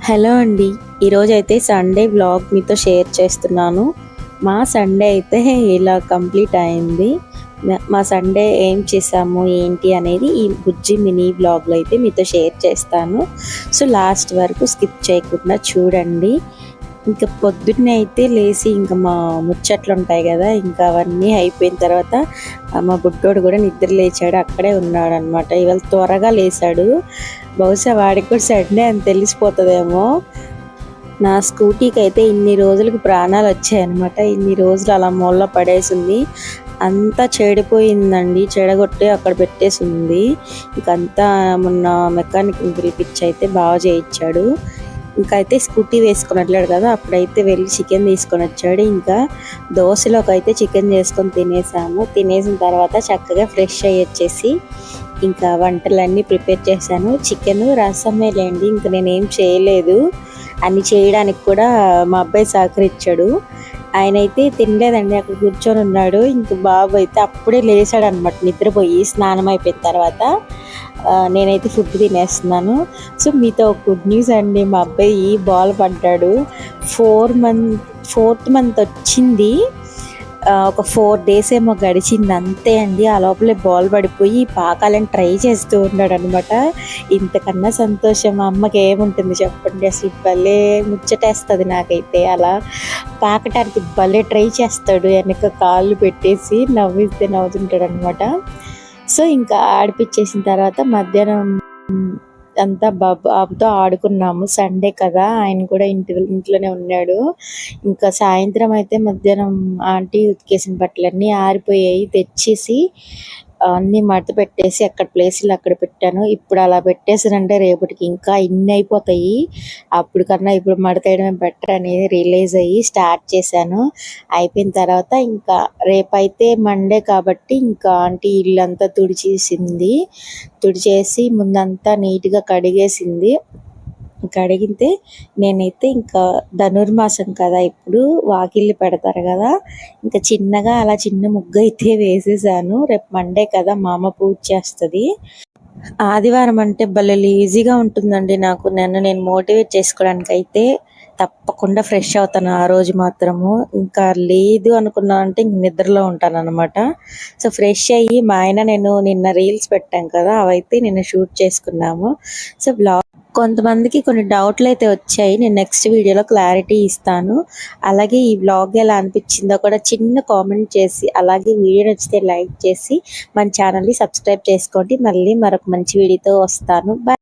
Hello అండి. ఈరోజైతే Sunday vlog మీతో షేర్ చేస్తున్నాను. మా సండే అయితే ఇలా కంప్లీట్ అయింది. మా సండే ఏం చేసాము ఏంటి అనేది ఈ బుజ్జి మినీ వ్లాగ్లో అయితే మీతో షేర్ చేస్తాను. సో లాస్ట్ వరకు స్కిప్ చేయకుండా చూడండి. ఇంకా పొద్దున్నే అయితే లేచి ఇంకా మా ముచ్చట్లు ఉంటాయి కదా, ఇంకా అవన్నీ అయిపోయిన తర్వాత మా బుడ్డోడు కూడా నిద్ర లేచాడు, అక్కడే ఉన్నాడు అనమాట. ఇవాళ త్వరగా లేచాడు. బహుశా వాడికి కూడా సండే అని తెలిసిపోతుందేమో. నా స్కూటీకి అయితే ఇన్ని రోజులకి ప్రాణాలు వచ్చాయన్నమాట. ఇన్ని రోజులు అలా మూలలో పడేసింది, అంతా చెడిపోయిందండి. చెడగొట్టి అక్కడ పెట్టేసి ఉంది. ఇంకంతా మొన్న మెకానిక్ పిలిపించి అయితే బాగా చేయించాడు. ఇంకా అయితే స్కూటీ వేసుకొని వెళ్ళాడు కదా, అప్పుడైతే వెళ్ళి చికెన్ తీసుకొని వచ్చాడు. ఇంకా దోశలోకి అయితే చికెన్ చేసుకొని తినేసాము. తినేసిన తర్వాత చక్కగా ఫ్రెష్ అయ్యి వచ్చేసి ఇంకా వంటలన్నీ ప్రిపేర్ చేశాను. చికెన్ రసమే లేండి, ఇంకా నేనేం చేయలేదు. అన్ని చేయడానికి కూడా మా అబ్బాయి సహకరించాడు. ఆయన అయితే తినలేదండి, అక్కడ కూర్చొని ఉన్నాడు. ఇంక బాబు అయితే అప్పుడే లేచాడు అనమాట, నిద్రపోయి స్నానం అయిపోయిన తర్వాత. నేనైతే ఫుడ్ తినేస్తున్నాను. సో మీతో ఒక గుడ్ న్యూస్ అండి, మా అబ్బాయి బాల్ పడ్డాడు. 4th మంత్ వచ్చింది, ఒక 4 days ఏమో గడిచింది అంతే అండి. ఆ లోపలే బాల్ పడిపోయి పాకాలని ట్రై చేస్తూ ఉన్నాడు అనమాట. ఇంతకన్నా సంతోషం మా అమ్మకి ఏముంటుంది చెప్పండి. అసలు భలే ముచ్చటేస్తుంది నాకైతే. అలా పాకటానికి భలే ట్రై చేస్తాడు, వెనక కాళ్ళు పెట్టేసి నవ్విస్తే నవ్వుతుంటాడు అనమాట. సో ఇంకా ఆడిపించేసిన తర్వాత మధ్యాహ్నం అంతా బాబుతో ఆడుకున్నాము. సండే కదా, ఆయన కూడా ఇంట్లోనే ఉన్నాడు. ఇంకా సాయంత్రం అయితే మధ్యాహ్నం ఆంటీ ఉతికేసిన బట్టలన్నీ ఆరిపోయాయి, తెచ్చేసి అన్నీ మడత పెట్టేసి అక్కడ ప్లేస్లో అక్కడ పెట్టాను. ఇప్పుడు అలా పెట్టేసానంటే రేపటికి ఇంకా ఇన్ని అయిపోతాయి. అప్పుడు కన్నా ఇప్పుడు మడతేయడమే బెటర్ అనేది రియలైజ్ అయ్యి స్టార్ట్ చేశాను. అయిపోయిన తర్వాత ఇంకా రేపైతే మండే కాబట్టి ఇంకా ఆంటీ ఇల్లంతా తుడిచేసి ముందంతా నీట్గా కడిగేసింది. కడిగితే నేనైతే ఇంకా ధనుర్మాసం కదా, ఇప్పుడు వాకిళ్ళు పెడతారు కదా, ఇంకా చిన్నగా అలా చిన్న ముగ్గు అయితే వేసేసాను. రేపు మండే కదా, మా అమ్మ పూజ చేస్తుంది. ఆదివారం అంటే భలే ఈజీగా ఉంటుందండి నాకు. నేను మోటివేట్ చేసుకోవడానికి అయితే తప్పకుండా ఫ్రెష్ అవుతాను ఆ రోజు మాత్రము. ఇంకా లేదు అనుకున్నా అంటే ఇంక నిద్రలో ఉంటాను అనమాట. సో ఫ్రెష్ అయ్యి మా ఆయన నేను నిన్న రీల్స్ పెట్టాం కదా, అవైతే నిన్న షూట్ చేసుకున్నాము. సో కొంతమందికి కొన్ని డౌట్లు అయితే వచ్చాయి, నేను నెక్స్ట్ వీడియోలో క్లారిటీ ఇస్తాను. అలాగే ఈ వ్లాగ్ ఎలా అనిపించిందో కూడా చిన్న కామెంట్ చేసి, అలాగే వీడియో నచ్చితే లైక్ చేసి మన ఛానల్ని సబ్స్క్రైబ్ చేసుకోండి. మళ్ళీ మరొక మంచి వీడియోతో వస్తాను. బాయ్.